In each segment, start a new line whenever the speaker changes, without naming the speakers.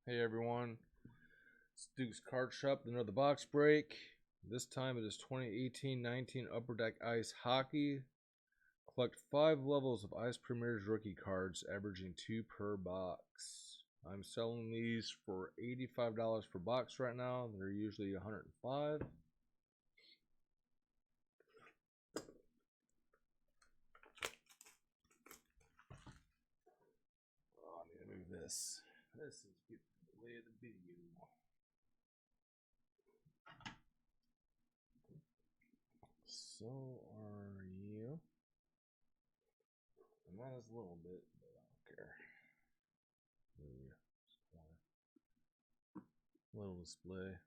Hey everyone, it's Duke's Card Shop, another box break. This time it is 2018-19 Upper Deck Ice Hockey. Collect 5 levels of Ice Premier's rookie cards, averaging 2 per box. I'm selling these for $85 per box right now. They're usually $105. Oh, I need to move this. This is getting in the way of the video. So are you. And that is a little bit, but I don't care. Little display.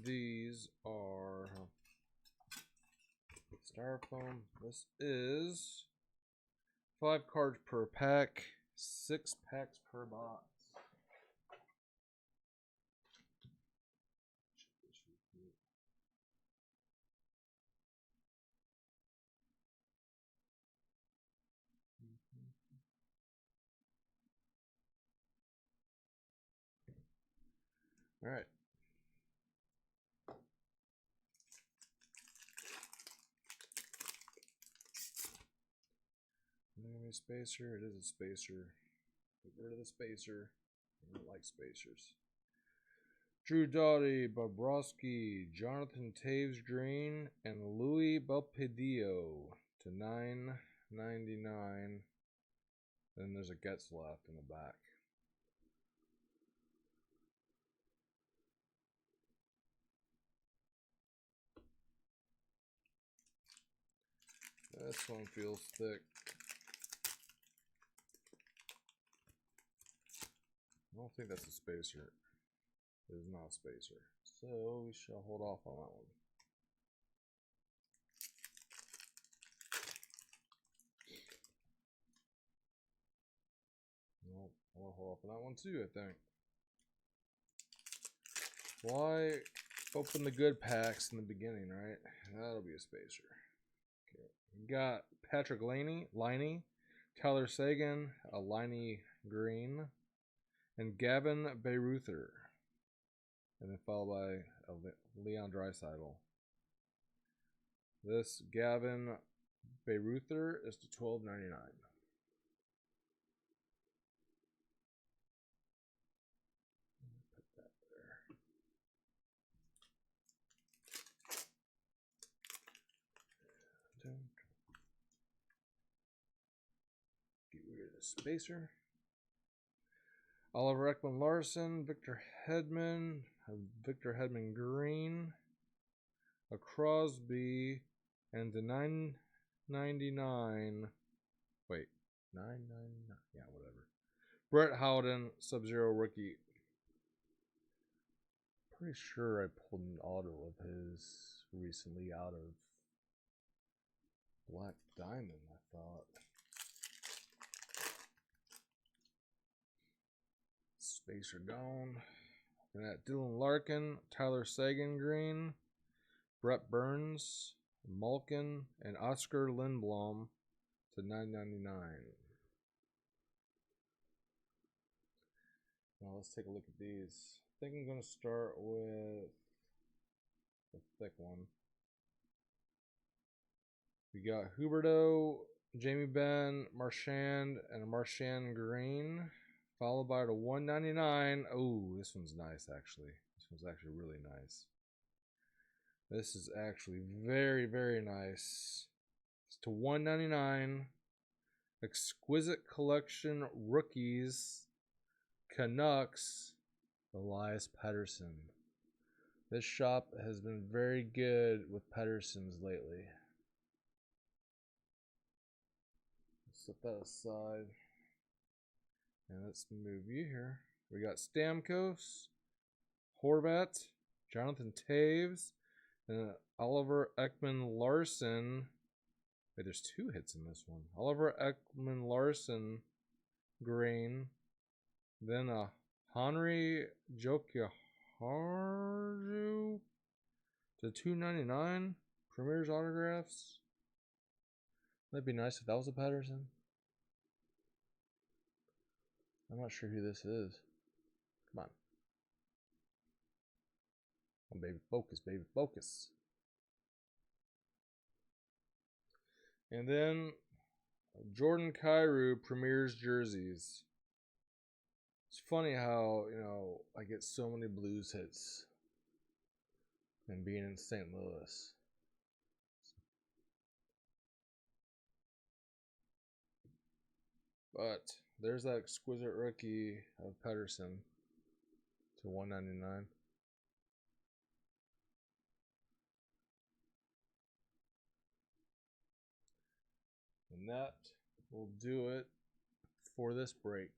These are styrofoam. This is 5 cards per pack, 6 packs per box. All right. Spacer. It is a spacer. Get rid of the spacer. I don't like spacers. Drew Doughty, Bobrovsky, Jonathan Taves Green, and Louis Belpedio to $9.99. Then there's a Getzlaff in the back. This one feels thick. I don't think that's a spacer. It is not a spacer. So we shall hold off on that one. Nope, I'll hold off on that one too, I think. Why open the good packs in the beginning, right? That'll be a spacer. Okay. We got Patrick Liney, Tyler Seguin, a Liney Green, and Gavin Bayreuther. And then followed by Leon Draisaitl. This Gavin Bayreuther is to $12.99. Put that there. Get rid of the spacer. Oliver Ekman-Larsson, Victor Hedman Green, a Crosby, and the $9.99. Wait, $9.99? Yeah, whatever. Brett Howden, Sub-Zero rookie. Pretty sure I pulled an auto of his recently out of Black Diamond, I thought. Spacer gone. Looking at Dylan Larkin, Tyler Seguin Green, Brett Burns, Malkin, and Oscar Lindblom to $9.99. Now let's take a look at these. I think I'm going to start with the thick one. We got Huberdeau, Jamie Benn, Marchand, and a Marchand Green, followed by the $1.99. Oh, this one's nice, actually. This one's actually really nice. This is actually very, very nice. It's to $1.99. Exquisite Collection Rookies, Canucks, Elias Pettersson. This shop has been very good with Petterssons lately. Set that aside. And let's move you here. We got Stamkos, Horvat, Jonathan Taves, and Oliver Ekman-Larsson. Wait, there's 2 hits in this one. Oliver Ekman-Larsson Green. Then a Henri Jokiharju To 299. Premier's autographs. That'd be nice if that was a Pettersson. I'm not sure who this is. Come on. Oh, baby, focus, baby, focus. And then Jordan Kyrou Premier's jerseys. It's funny how, I get so many Blues hits and being in St. Louis. But there's that exquisite rookie of Pettersson to 199. And that will do it for this break.